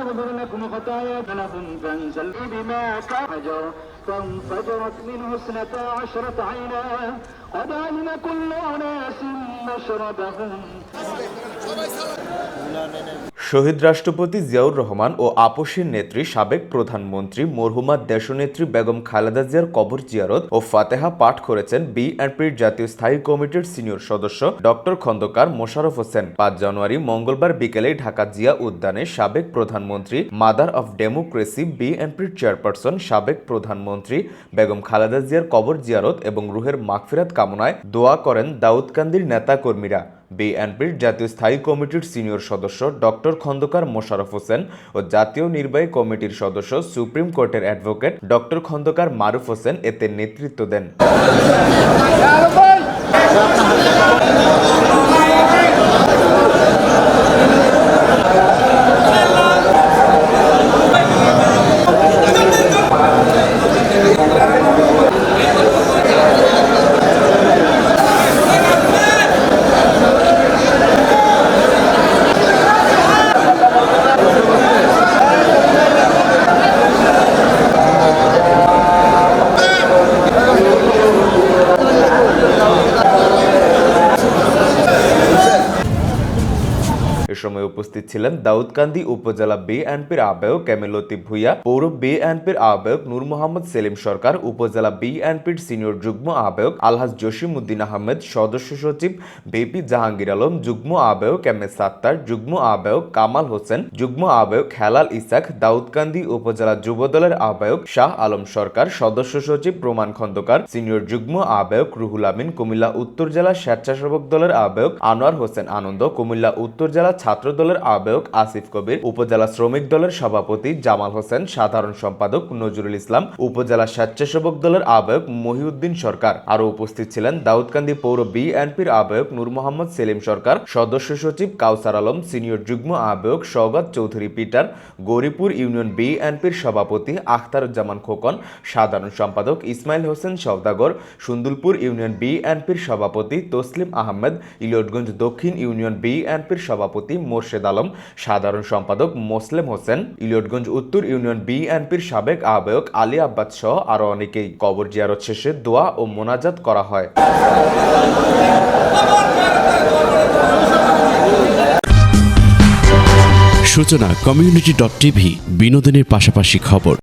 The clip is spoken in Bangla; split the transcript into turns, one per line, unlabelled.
واغفر لكم خطاياكم لكم فانزلوا بما كفجر فانفجرت منه 12 عينا قد علم كل أناس مشربهم।
শহীদ রাষ্ট্রপতি জিয়াউর রহমান ও আপসের নেত্রী সাবেক প্রধানমন্ত্রী মরহুমা দেশনেত্রী বেগম খালেদা জিয়ার কবর জিয়ারত ও ফাতেহা পাঠ করেছেন বিএনপির জাতীয় স্থায়ী কমিটির সিনিয়র সদস্য ডক্টর খন্দকার মোশাররফ হোসেন। 5 জানুয়ারি মঙ্গলবার বিকেলে ঢাকা জিয়া উদ্যানে সাবেক প্রধানমন্ত্রী মাদার অফ ডেমোক্রেসি বিএনপির চেয়ারপারসন সাবেক প্রধানমন্ত্রী বেগম খালেদা জিয়ার কবর জিয়ারত এবং রুহের মাগফিরাত কামনায় দোয়া করেন দাউদকান্দির নেতাকর্মীরা। বিএনপির জাতীয় স্থায়ী কমিটির সিনিয়র সদস্য ডক্টর খন্দকার মোশাররফ হোসেন ও জাতীয় নির্বাহী কমিটির সদস্য সুপ্রিম কোর্টের অ্যাডভোকেট ডক্টর খন্দকার মারুফ হোসেন এতে নেতৃত্ব দেন। এ সময় উপস্থিত ছিলেন দাউদকান্দি উপজেলা বিএনপির আহ্বায়ক কেমেল লতিফ ভূঁইয়া, পৌর বিএনপির আহ্বায়ক নূর মোহাম্মদ সেলিম সরকার, উপজেলা বিএনপির সিনিয়র যুগ্ম আহ্বায়ক আলহাজ জসিম উদ্দিন আহমেদ, সদস্য সচিব বিপি জাহাঙ্গীর আলম, যুগ্ম আহ্বায়ক এম এ সাত্তার, যুগ্ম আহ্বায়ক কামাল হোসেন, যুগ্ম আহ্বায়ক হেলাল ইসাক, দাউদকান্দি উপজেলা যুবদলের আহ্বায়ক শাহ আলম সরকার, সদস্য সচিব প্রমাণ খন্দকার, সিনিয়র যুগ্ম আহ্বায়ক রুহুল আমিন, কুমিল্লা উত্তর জেলা স্বেচ্ছাসেবক দলের আহ্বায়ক আনোয়ার হোসেন আনন্দ, কুমিল্লা উত্তর জেলা ছাত্র দলের আহ্বায়ক আসিফ কবির, উপজেলা শ্রমিক দলের সভাপতি জামাল হোসেন, সাধারণ সম্পাদক নজরুল ইসলাম, উপজেলা স্বেচ্ছাসেবক দলের আহ্বায়ক মহিউদ্দিন সরকার। আরো উপস্থিত ছিলেন দাউদকান্দি পৌর বিএনপির আহ্বায়ক নূর মোহাম্মদ সেলিম সরকার, সদস্য সচিব কাউসার আলম, সিনিয়র যুগ্ম আহ্বায়ক শওকত চৌধুরী পিটার, গৌরীপুর ইউনিয়ন বিএনপির সভাপতি আখতারুজ্জামান খোকন, সাধারণ সম্পাদক ইসমাইল হোসেন সওদাগর, সুন্দুলপুর ইউনিয়ন বিএনপির সভাপতি তসলিম আহমেদ, ইলিয়টগঞ্জ দক্ষিণ ইউনিয়ন বিএনপির সভাপতি মোর্শেদ আলম, সাধারণ সম্পাদক মোসলেম হোসেন, ইলিয়টগঞ্জ উত্তর ইউনিয়ন বিএনপির সাবেক আহ্বায়ক আলী আব্বাস সহ আরো অনেকেই। কবর জিয়ারত শেষে দোয়া ও মোনাজাত করা হয়।
সূচনা community.tv বিনোদনের পাশাপাশি খবর।